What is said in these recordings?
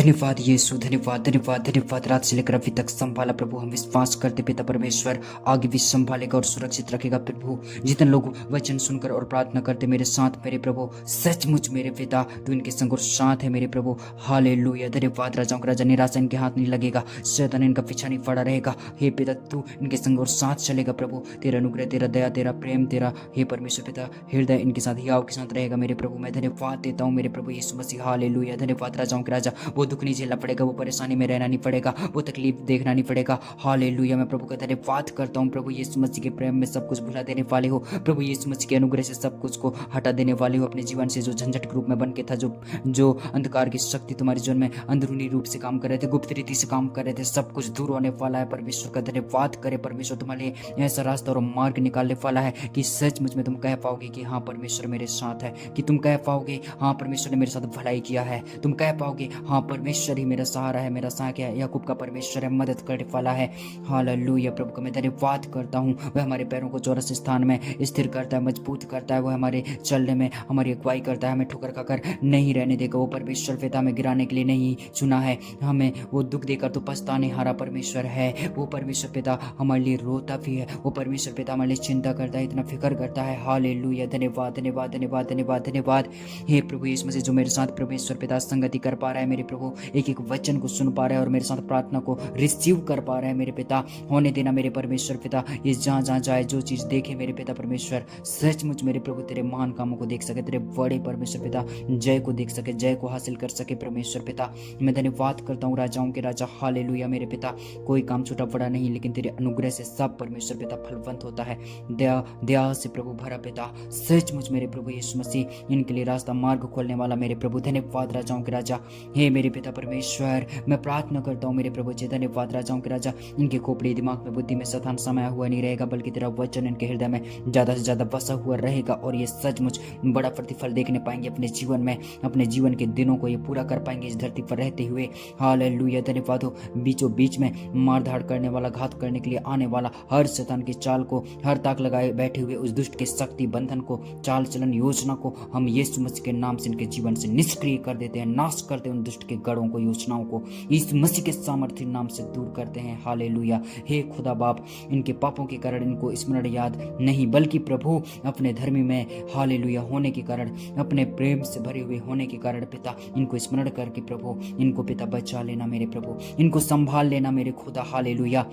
धन्यवाद यीशु, धन्यवाद धन्यवाद धन्यवाद। रात से लेकर अभी तक संभाला प्रभु। हम विश्वास करते पिता परमेश्वर आगे भी संभालेगा और सुरक्षित रखेगा प्रभु। जितने लोग वचन सुनकर और प्रार्थना करते मेरे साथ मेरे प्रभु, सचमुच मेरे पिता तू इनके संग और साथ है मेरे प्रभु। हालेलुया। धन्यवाद। राजाओं का राजा, निराशा इनके हाथ नहीं लगेगा, शैतान इनका पीछा नहीं पड़ा रहेगा। हे पिता तू इनके संग और साथ चलेगा प्रभु। तेरा अनुग्रह, तेरा दया, तेरा प्रेम, तेरा हे परमेश्वर पिता हृदय इनके साथ, हियाव के साथ रहेगा मेरे प्रभु। मैं धन्यवाद देता हूँ मेरे प्रभु यीशु मसीह। हालेलुया। धन्यवाद राजाओं के राजा। वो दुख नहीं झेलना पड़ेगा, वो परेशानी में रहना नहीं पड़ेगा, वो तकलीफ देखना नहीं पड़ेगा। हालेलुया। मैं प्रभु का धन्यवाद करता हूँ प्रभु यीशु मसीह के प्रेम में सब कुछ भुला देने वाले हो प्रभु यीशु मसीह के अनुग्रह से सब कुछ को हटा देने वाले हो। अपने जीवन से जो झंझट के रूप में बन के था, जो अंधकार की शक्ति तुम्हारे जीवन में अंदरूनी रूप से काम कर रहे थे, गुप्त रीति से काम कर रहे थे, सब कुछ दूर होने वाला है। परमेश्वर का धन्यवाद करे। परमेश्वर तुम्हारे लिए ऐसा रास्ता और मार्ग निकालने वाला है कि सचमुच में तुम कह पाओगे कि हाँ परमेश्वर मेरे साथ है, कि तुम कह पाओगे हाँ परमेश्वर ने मेरे साथ भलाई किया है, तुम कह पाओगे हाँ परमेश्वर ही मेरा सहारा है, मेरा सहायक है, याकूब का परमेश्वर है, मदद करने वाला है। हालेलुया। प्रभु का मैं धन्यवाद करता हूँ। वह हमारे पैरों को चौरस स्थान में स्थिर करता है, मजबूत करता है। वह हमारे चलने में हमारी अगुवाई करता है, हमें ठोकर खाकर नहीं रहने देगा। वो परमेश्वर पिता हमें गिराने के लिए नहीं चुना है, हमें वो दुख देकर तो पछताने हारा परमेश्वर है। वो परमेश्वर पिता हमारे लिए रोता भी है, वो परमेश्वर पिता हमारे लिए चिंता करता है, इतना फिक्र करता है। हालेलुया। धन्यवाद धन्यवाद धन्यवाद धन्यवाद धन्यवाद। हे प्रभु यीशु मसीह, जो मेरे साथ परमेश्वर पिता संगति कर पा रहा है मेरे प्रभु, एक एक वचन को सुन पा रहा है और मेरे साथ प्रार्थना को रिसीव कर पा रहा है मेरे पिता, होने देना मेरे परमेश्वर पिता। ये जहाँ जहाँ जाए, जो चीज देखे मेरे पिता परमेश्वर, सचमुच मेरे प्रभु तेरे महान कामों को देख सके, तेरे बड़े परमेश्वर पिता जय को देख सके, जय को हासिल कर सके परमेश्वर पिता। मैं धन्यवाद करता हूँ राजाओं के राजा। हालेलुया। मेरे पिता कोई काम छोटा बड़ा नहीं, लेकिन तेरे अनुग्रह से सब परमेश्वर पिता फलवंत होता है। दया दया से प्रभु भरा पिता, सचमुच मेरे प्रभु यीशु मसीह इनके लिए रास्ता मार्ग खोलने वाला मेरे प्रभु। धन्यवाद राजाओं के राजा। हे मेरे पिता परमेश्वर, मैं प्रार्थना करता हूँ मेरे प्रभु जी। धन्यवाद राजाओं के राजा। इनके खोपड़ी दिमाग में बुद्धि में शैतान समाया हुआ नहीं रहेगा, बल्कि तेरा वचन इनके हृदय में ज्यादा से ज्यादा बसा हुआ रहेगा और ये सचमुच बड़ा प्रतिफल देखने पाएंगे अपने जीवन में, अपने जीवन के दिनों को ये पूरा कर पाएंगे इस धरती पर रहते हुए। हालेलुया। धन्यवाद हो। बीचों बीच में मारधाड़ करने वाला, घात करने के लिए आने वाला हर शैतान की चाल को, हर ताक लगाए बैठे हुए उस दुष्ट के शक्ति बंधन को, चाल चलन योजना को हम यीशु मसीह के नाम से इनके जीवन से निष्क्रिय कर देते हैं, नाश करते हैं उन दुष्ट के गढ़ों को, योजनाओं को यीशु मसीह के सामर्थ्य नाम से दूर करते हैं। हालेलुया। हे खुदा बाप, इनके पापों के कारण इनको स्मरण याद नहीं, बल्कि प्रभु अपने धर्मी में हालेलुया होने के कारण, अपने प्रेम से भरे हुए होने के कारण पिता इनको स्मरण करके प्रभु इनको पिता बचा लेना मेरे प्रभु, इनको संभाल लेना मेरे खुदा। हालेलुया।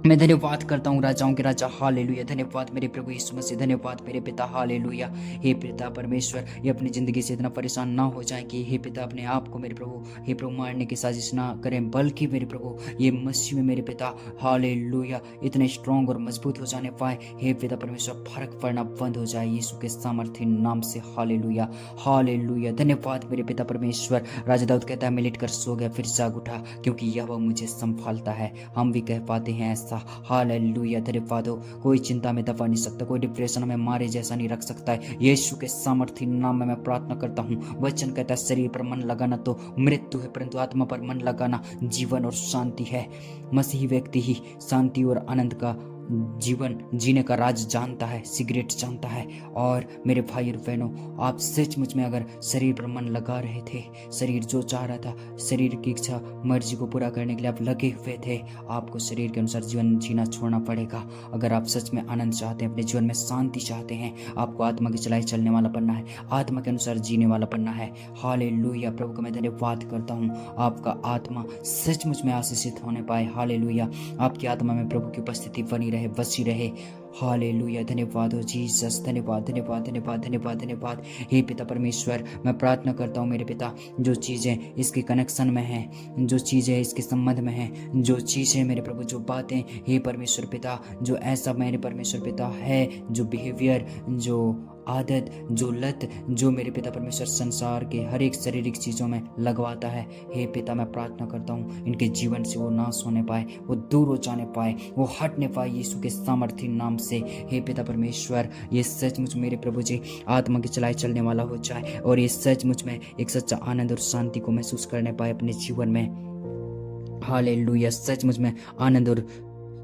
मैं धन्यवाद करता हूँ राजाओं के राजा। हालेलुया। धन्यवाद मेरे प्रभु यीशु मसीह। धन्यवाद मेरे पिता। हालेलुया। हे पिता परमेश्वर, ये अपनी जिंदगी से इतना परेशान ना हो जाए कि हे पिता अपने आप को मेरे प्रभु हे प्रभु मारने की साजिश ना करें, बल्कि मेरे प्रभु ये मसीह में मेरे पिता हालेलुया इतने स्ट्रांग और मजबूत हो जाने पाए। हे पिता परमेश्वर, फर्क पड़ना बंद हो जाए यीशु के सामर्थ्य नाम से। हालेलुया। हालेलुया। धन्यवाद मेरे पिता परमेश्वर। राजा दाऊद कहता है, मैं लेट कर सो गया फिर जाग उठा, क्योंकि यहोवा मुझे संभालता है। हम भी कह पाते हैं ऐसा। हालेलुया। धन्यवाद हो। कोई चिंता में दबा नहीं सकता, कोई डिप्रेशन में मारे जैसा नहीं रख सकता है। यीशु के सामर्थ्य नाम में मैं प्रार्थना करता हूँ। वचन कहता है, शरीर पर मन लगाना तो मृत्यु है, परंतु आत्मा पर मन लगाना जीवन और शांति है। मसीही व्यक्ति ही शांति और आनंद का जीवन जीने का राज जानता है, सिगरेट जानता है। और मेरे भाई और बहनों, आप सचमुच में अगर शरीर पर मन लगा रहे थे, शरीर जो चाह रहा था, शरीर की इच्छा मर्जी को पूरा करने के लिए आप लगे हुए थे, आपको शरीर के अनुसार जीवन जीना छोड़ना पड़ेगा। अगर आप सच में आनंद चाहते हैं, अपने जीवन में शांति चाहते हैं, आपको आत्मा की चलाई चलने वाला बनना है, आत्मा के अनुसार जीने वाला बनना है। हालेलुया। प्रभु का मैं धन्यवाद करता हूँ। आपका आत्मा सचमुच में आशीषित होने पाए। हालेलुया। आपकी आत्मा में प्रभु की उपस्थिति बनी रहे, बसी रहे। हालेलुया। धन्यवाद हो जीसस। धन्यवाद धन्यवाद धन्यवाद धन्यवाद धन्यवाद। हे पिता परमेश्वर, मैं प्रार्थना करता हूँ मेरे पिता, जो चीज़ें इसके कनेक्शन में हैं, जो चीज़ें इसके संबंध में हैं, जो चीज़ें मेरे प्रभु, जो बातें हे परमेश्वर पिता, जो ऐसा मेरे परमेश्वर पिता है, जो बिहेवियर, जो आदत, जो लत, जो मेरे पिता परमेश्वर संसार के हर एक शारीरिक चीज़ों में लगवाता है, हे पिता मैं प्रार्थना करता हूँ इनके जीवन से वो नाश होने पाए, वो दूर हो जाने पाए, वो हटने पाए यीशु के सामर्थ्य नाम से। हे पिता परमेश्वर, ये सचमुच मेरे प्रभु जी आत्मा की चलाई चलने वाला हो जाए और ये सचमुच में एक सच्चा आनंद और शांति को महसूस करने पाए अपने जीवन में। हालेलुया। सचमुच में आनंद और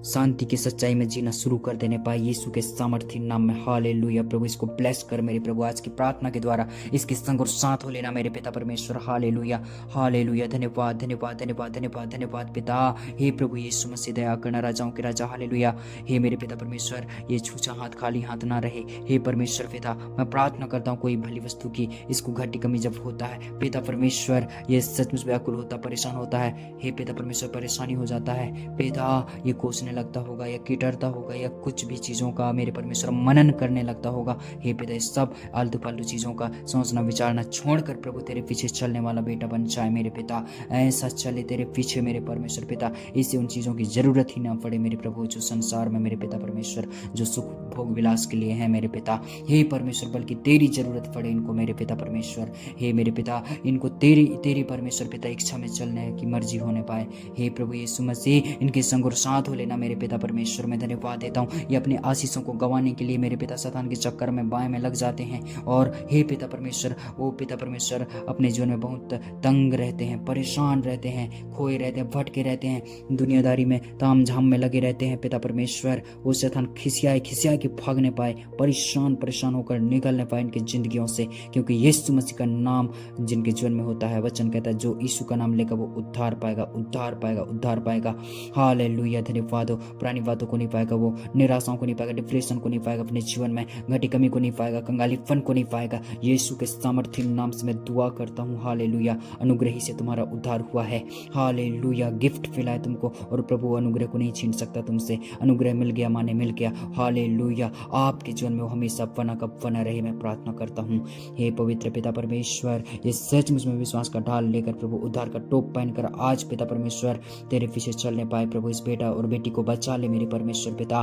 शांति की सच्चाई में जीना शुरू कर देने पाए यीशु के सामर्थ्य नाम में। हालेलुया प्रभु, इसको ब्लेस कर मेरे प्रभु आज की प्रार्थना के द्वारा इसके संग और साथ हो लेना मेरे पिता परमेश्वर। हालेलुया हालेलुया, धन्यवाद धन्यवाद धन्यवाद धन्यवाद धन्यवाद पिता। हे प्रभु यीशु मसीह दया करना, राजाओं के राजा। हालेलुया, हे मेरे पिता परमेश्वर, ये छूछा हाथ खाली हाथ ना रहे। हे परमेश्वर पिता, मैं प्रार्थना करता हूँ कोई भली वस्तु की इसको घटी कमी जब होता है पिता परमेश्वर, ये सचमुच व्याकुल होता, परेशान होता है। हे पिता परमेश्वर, परेशानी हो जाता है पिता, ये कोसने लगता होगा या किटरता होगा या कुछ भी चीज़ों का मेरे परमेश्वर मनन करने लगता होगा। हे पिता, इस सब आलतू फालतू चीज़ों का सोचना विचारना छोड़कर प्रभु तेरे पीछे चलने वाला बेटा बन जाए मेरे पिता। ऐसा चले तेरे पीछे मेरे परमेश्वर पिता, इससे उन चीज़ों की जरूरत ही ना पड़े मेरे प्रभु जो संसार में मेरे पिता परमेश्वर जो सुख भोग विलास के लिए है मेरे पिता। हे परमेश्वर, बल्कि तेरी जरूरत पड़े इनको मेरे पिता परमेश्वर। हे मेरे पिता, इनको तेरी परमेश्वर पिता इच्छा में चलने की मर्जी होने पाए। हे प्रभु यीशु मसीह, इनके संग और साथ हो लेना मेरे पिता परमेश्वर। मैं धन्यवाद देता हूँ, ये अपने आशीषों को गंवाने के लिए मेरे पिता शैतान के चक्कर में बाएं में लग जाते हैं। और हे पिता परमेश्वर, वो पिता परमेश्वर अपने जीवन में बहुत तंग रहते हैं, परेशान रहते हैं, खोए रहते हैं, भटके रहते हैं, दुनियादारी में ताम झाम में लगे रहते हैं पिता परमेश्वर। वो शैतान खिसियाए के भागने पाए, परेशान होकर निकलने पाए इनकी जिंदगियों से, क्योंकि यीशु मसीह का नाम जिनके जीवन में होता है, वचन कहता है जो यीशु का नाम लेगा वो उद्धार पाएगा। हालेलुया, धन्यवाद हो। पुरानी बातों को नहीं पाएगा, वो निराशाओं को नहीं पाएगा, डिप्रेशन को नहीं पाएगा, अपने जीवन में घटी कमी को नहीं पाएगा, कंगालीपन को नहीं पाएगा। यीशु के सामर्थ्य नाम से मैं दुआ करता हूँ। हालेलुया, अनुग्रह से तुम्हारा उद्धार हुआ है। हालेलुया, गिफ्ट मिला है तुमको और प्रभु अनुग्रह को नहीं छीन सकता तुमसे। अनुग्रह मिल गया, माने मिल गया। हालेलुया, आपके जीवन में वो हमेशा बना रहे, मैं प्रार्थना करता हूँ। हे पवित्र पिता परमेश्वर, ये सचमुच में विश्वास का ढाल लेकर प्रभु उद्धार का टोप पहनकर आज पिता परमेश्वर तेरे पीछे चलने पाए प्रभु। इस बेटा और बेटी को बचा ले मेरे परमेश्वर पिता।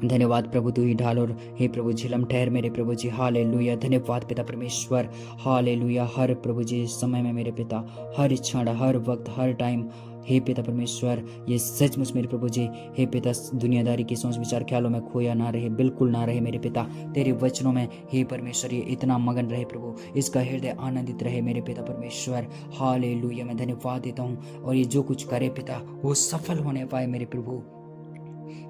धन्यवाद प्रभु, तू ही ढाल और हे प्रभु झिलम ठहर मेरे प्रभु जी। हालेलुया, धन्यवाद पिता परमेश्वर। हालेलुया, हर प्रभु जी समय में मेरे पिता, हर क्षण, हर वक्त, हर टाइम हे पिता परमेश्वर, ये सचमुच मेरे प्रभु जी, हे पिता दुनियादारी की सोच विचार ख्यालों में खोया ना रहे, बिल्कुल ना रहे मेरे पिता। तेरे वचनों में हे परमेश्वर ये इतना मगन रहे प्रभु, इसका हृदय आनंदित रहे मेरे पिता परमेश्वर। हालेलुया, मैं धन्यवाद देता हूँ और ये जो कुछ करे पिता वो सफल होने पाए मेरे प्रभु।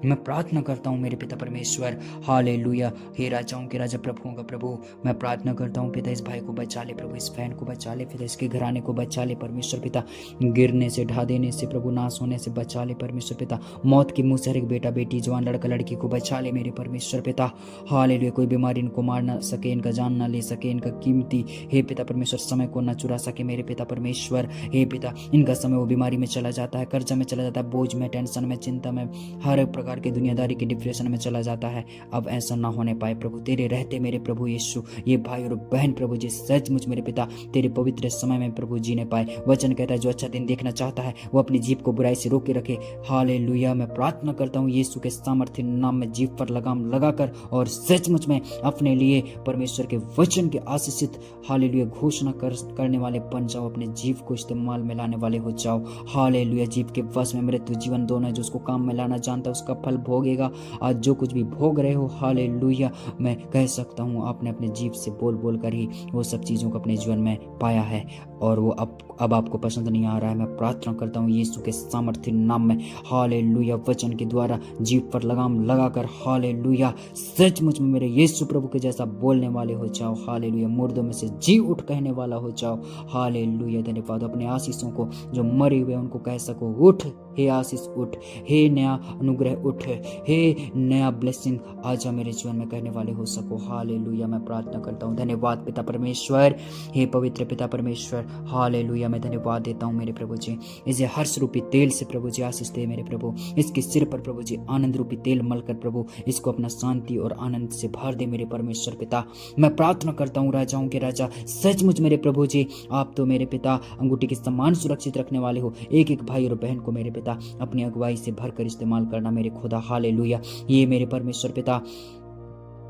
मैं प्रार्थना करता हूँ मेरे पिता परमेश्वर। हालेलुया, हे राजाओं के राजा, प्रभुओं का प्रभु, मैं प्रार्थना करता हूँ पिता, इस भाई को बचा ले प्रभु, इस बहन को बचा ले पिता, इसके घराने को बचा ले परमेश्वर पिता, गिरने से, ढा देने से प्रभु, नाश होने से बचा ले परमेश्वर पिता। मौत के मुंह से हर एक बेटा बेटी, जवान लड़का लड़की को बचा ले मेरे परमेश्वर पिता। हालेलुया, कोई बीमारी इनको मार ना सके, इनका जान ना ले सके, इनका कीमती हे पिता परमेश्वर समय को ना चुरा सके मेरे पिता परमेश्वर। हे पिता, इनका समय वो बीमारी में चला जाता है, कर्जा में चला जाता है, बोझ में, टेंशन में, चिंता में, हर प्रकार के दुनियादारी के डिप्रेशन में चला जाता है। अब ऐसा ना होने पाए प्रभु, तेरे रहते मेरे प्रभु यीशु, ये भाई और बहन प्रभु जी सचमुच मेरे पिता तेरे पवित्र समय में प्रभु जीने पाए। वचन कहता है जो अच्छा दिन देखना चाहता है वो अपनी जीभ को बुराई से रोके रखे। हालेलुया, मैं प्रार्थना करता हूँ यीशु के सामर्थ्य नाम में जीभ पर लगाम लगाकर और सचमुच में अपने लिए परमेश्वर के वचन के आशीषित हालेलुया घोषणा करने वाले बन जाओ, अपने जीभ को इस्तेमाल में लाने वाले हो जाओ। हालेलुया, जीभ के वश में मृत्यु जीवन दोनों है, जो उसको काम में लाना जानता है उसका फल भोगेगा। आज जो कुछ भी भोग रहे हो हालेलुया, मैं कह सकता हूँ आपने अपने जीभ से बोल बोल कर ही वो सब चीज़ों को अपने जीवन में पाया है और वो अब आपको पसंद नहीं आ रहा है। मैं प्रार्थना करता हूँ यीशु के सामर्थ्य नाम में हालेलुया, वचन के द्वारा जीभ पर लगाम लगाकर हालेलुया सचमुच में मेरे यीशु प्रभु के जैसा बोलने वाले हो जाओ। हालेलुया, मुर्दों में से जी उठ कहने वाला हो जाओ। हालेलुया, धन्यवाद। अपने आशीषों को जो मरे हुए उनको कह सको, उठ हे आशीष उठ, हे नया अनुग्रह उठ, हे नया ब्लेसिंग आजा मेरे जीवन में कहने वाले हो सको। हालेलुया, मैं प्रार्थना करता हूँ। धन्यवाद पिता परमेश्वर, हे पवित्र पिता परमेश्वर। हालेलुया, मैं धन्यवाद देता हूँ मेरे प्रभु जी। इसे हर्ष रूपी तेल से प्रभु जी आशीष दे मेरे प्रभु, इसके सिर पर प्रभु जी आनंद रूपी तेल मलकर प्रभु इसको अपना शांति और आनंद से भर दे मेरे परमेश्वर पिता। मैं प्रार्थना करता हूँ राजाओं के राजा सचमुच मेरे प्रभु जी, आप तो मेरे पिता अंगूठी के समान सुरक्षित रखने वाले हो। एक एक भाई और बहन को मेरे पिता अपनी अगुवाई से भरकर इस्तेमाल करना मेरे खुदा। हालेलुया, ये मेरे परमेश्वर पिता।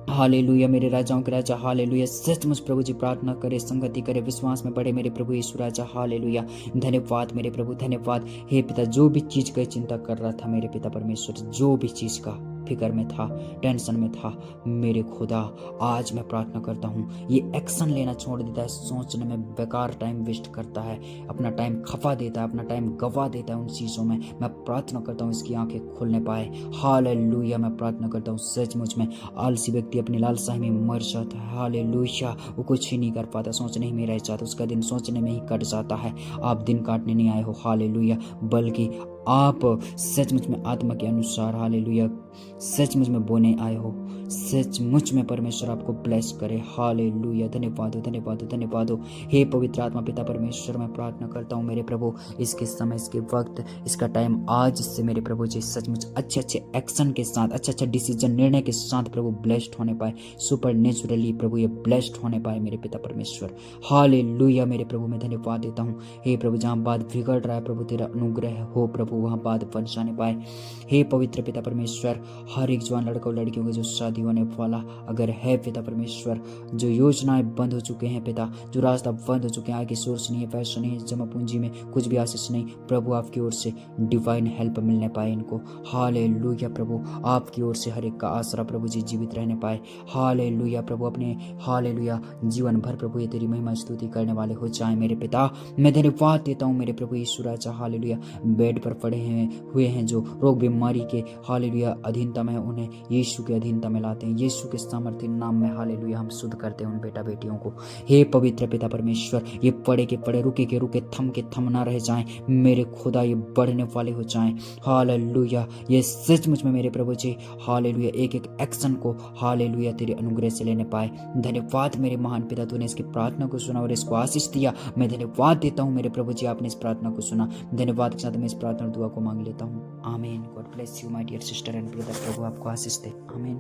हालेलुया, मेरे राजाओं के राजा। हालेलुया, सचमुच प्रभु जी प्रार्थना करे, संगति करे, विश्वास में बढ़े मेरे प्रभु यीशु राजा। हालेलुया, धन्यवाद मेरे प्रभु, धन्यवाद। हे पिता, जो भी चीज का चिंता कर रहा था मेरे पिता परमेश्वर, जो भी चीज का फिक्र में था, टेंशन में था, मेरे खुदा आज मैं प्रार्थना करता हूँ ये एक्शन लेना छोड़ देता है, सोचने में बेकार टाइम वेस्ट करता है, अपना टाइम खपा देता है, अपना टाइम गवा देता है उन चीज़ों में। मैं प्रार्थना करता हूँ इसकी आंखें खुलने पाए। हालेलुया। मैं प्रार्थना करता हूँ सचमुच में आलसी व्यक्ति अपनी लालसाई में मर जाता है। हालेलुया। वो कुछ ही नहीं कर पाता, सोचने ही में रह जाता, उसका दिन सोचने में ही कट जाता है। आप दिन काटने नहीं आए हो हालेलुया, बल्कि आप सचमुच में आत्मा के अनुसार हालेलुया सचमुच में बोने आए हो। सचमुच में परमेश्वर आपको ब्लेस करे। हालेलुया। धन्यवाद हो, धन्यवाद हो, धन्यवाद हो। हे पवित्र आत्मा पिता परमेश्वर, मैं प्रार्थना करता हूँ मेरे प्रभु इसके समय, इसके वक्त, इसका टाइम आज से मेरे प्रभु जी सचमुच अच्छे अच्छे एक्शन के साथ, अच्छा अच्छा डिसीजन, निर्णय के साथ प्रभु ब्लेस्ड होने पाए, सुपर नेचुरली प्रभु ये ब्लेस्ड होने पाए मेरे पिता परमेश्वर। हालेलुया। मेरे प्रभु मैं धन्यवाद देता हूँ। हे प्रभु जहाँ बात बिगड़ रहा है प्रभु तेरा अनुग्रह हो प्रभु, वहाँ बात बन जाने पाए। हे पवित्र पिता परमेश्वर, हर एक जवान लड़का और लड़कियों का जो शादी होने वाला अगर है पिता परमेश्वर, जो योजनाएं बंद हो चुके हैं पिता, जो रास्ता बंद हो चुके हैं, आगे सोर्स नहीं है, पैसा नहीं है, जमा पूंजी में कुछ भी आशीष नहीं, प्रभु आपकी ओर से डिवाइन हेल्प मिलने पाए इनको। हालेलुया प्रभु, आपकी ओर से हर एक का आसरा प्रभु जी जीवित रहने पाए। हालेलुया प्रभु, अपने हालेलुया जीवन भर प्रभु ये तेरी महिमा स्तुति करने वाले हो जाए मेरे पिता। मैं धन्यवाद देता हूँ मेरे प्रभु यीशु राजा। हालेलुया। बेड पर पड़े हुए हैं जो रोग बीमारी के हालेलुया अधीनता में, उन्हें यीशु के अधीनता में लाते हैं, यीशु के सामर्थ्य नाम में हालेलुया हम शुद्ध करते हैं उन बेटा बेटियों को। हे पवित्र पिता परमेश्वर, ये पड़े के पड़े, रुके के रुके, थम के थम ना रह जाएं मेरे खुदा, ये बढ़ने वाले हो जाएं। हालेलुया। ये सचमुच में मेरे प्रभु जी हालेलुया एक एक एक्शन को हालेलुया तेरे अनुग्रह से लेने पाए। धन्यवाद मेरे महान पिता, तूने इसकी प्रार्थना को सुना और इसको आशीष दिया। मैं धन्यवाद देता हूँ मेरे प्रभु जी, आपने इस प्रार्थना को सुना। धन्यवाद के साथ मैं इस प्रार्थना दुआ को मांग लेता हूँ। आमीन। God bless you my dear sister and brother. प्रभु आपको आशीष दे। आमीन।